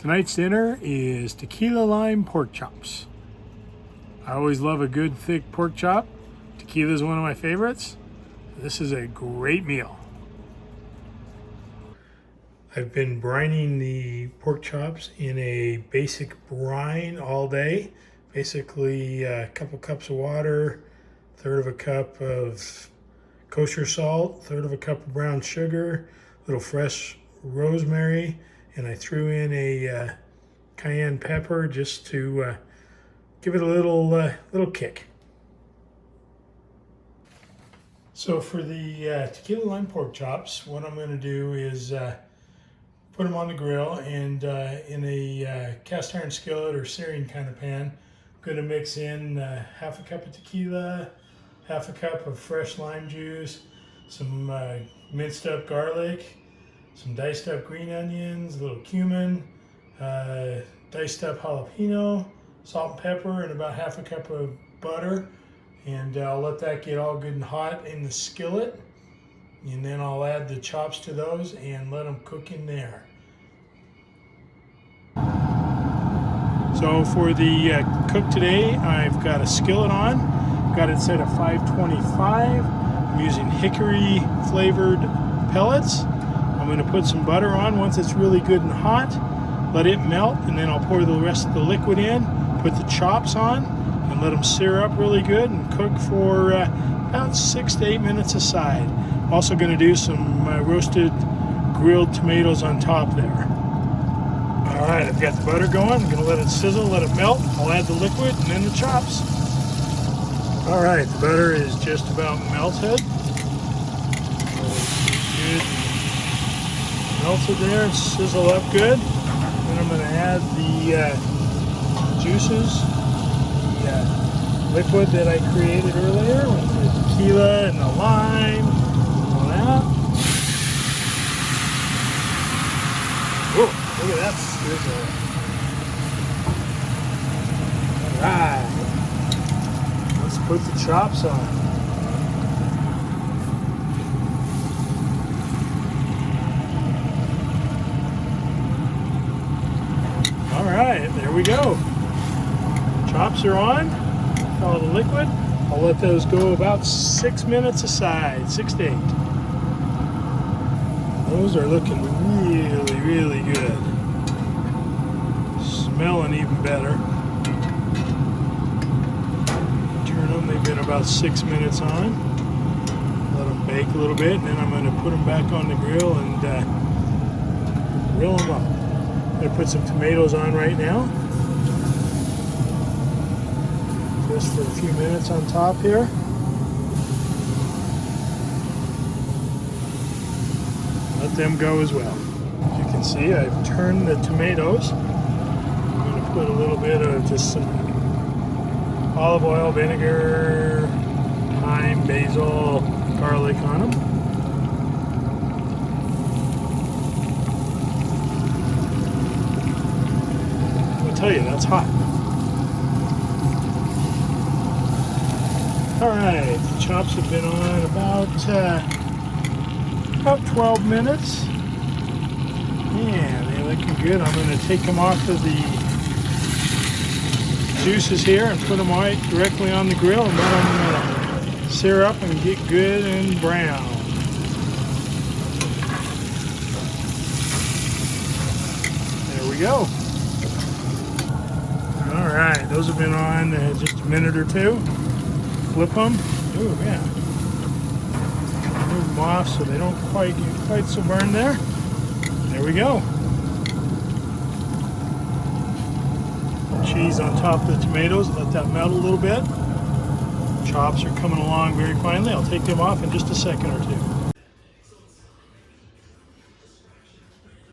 Tonight's dinner is Tequila Lime Pork Chops. I always love a good thick pork chop. Tequila is one of my favorites. This is a great meal. I've been brining the pork chops in a basic brine all day. Basically a couple cups of water, third of a cup of kosher salt, third of a cup of brown sugar, a little fresh rosemary, and I threw in a cayenne pepper just to give it a little kick. So for the tequila lime pork chops, what I'm going to do is put them on the grill, and in a cast iron skillet or searing kind of pan, I'm going to mix in half a cup of tequila, half a cup of fresh lime juice, some minced up garlic, some diced up green onions, a little cumin, diced up jalapeno, salt and pepper, and about half a cup of butter. And I'll let that get all good and hot in the skillet. And then I'll add the chops to those and let them cook in there. So for the cook today, I've got a skillet on. Got it set at 525. I'm using hickory flavored pellets. I'm going to put some butter on once it's really good and hot. Let it melt, and then I'll pour the rest of the liquid in, put the chops on, and let them sear up really good and cook for about 6 to 8 minutes aside. I'm also going to do some roasted grilled tomatoes on top there. All right, I've got the butter going. I'm going to let it sizzle, let it melt. I'll add the liquid and then the chops. All right, the butter is just about melted. Good. Melted there, sizzle up good. Then I'm going to add the juices, the liquid that I created earlier with the tequila and the lime, all that. Whoa, look at that sizzle. All right, let's put the chops on. All right, there we go. Chops are on. All the liquid. I'll let those go about 6 minutes aside, 6 to 8. Those are looking really, really good. Smelling even better. Turn them. They've been about 6 minutes on. Let them bake a little bit, and then I'm going to put them back on the grill and grill them up. I'm going to put some tomatoes on right now. Just for a few minutes on top here. Let them go as well. As you can see, I've turned the tomatoes. I'm going to put a little bit of just some olive oil, vinegar, thyme, basil, garlic on them. Tell you, that's hot. All right, the chops have been on about 12 minutes. Yeah, they're looking good. I'm going to take them off of the juices here and put them right directly on the grill and let them sear up and get good and brown. There we go. All right, those have been on just a minute or two. Flip them. Oh yeah. Move them off so they don't quite get quite so burned there. There we go. Cheese on top of the tomatoes. Let that melt a little bit. Chops are coming along very finely. I'll take them off in just a second or two.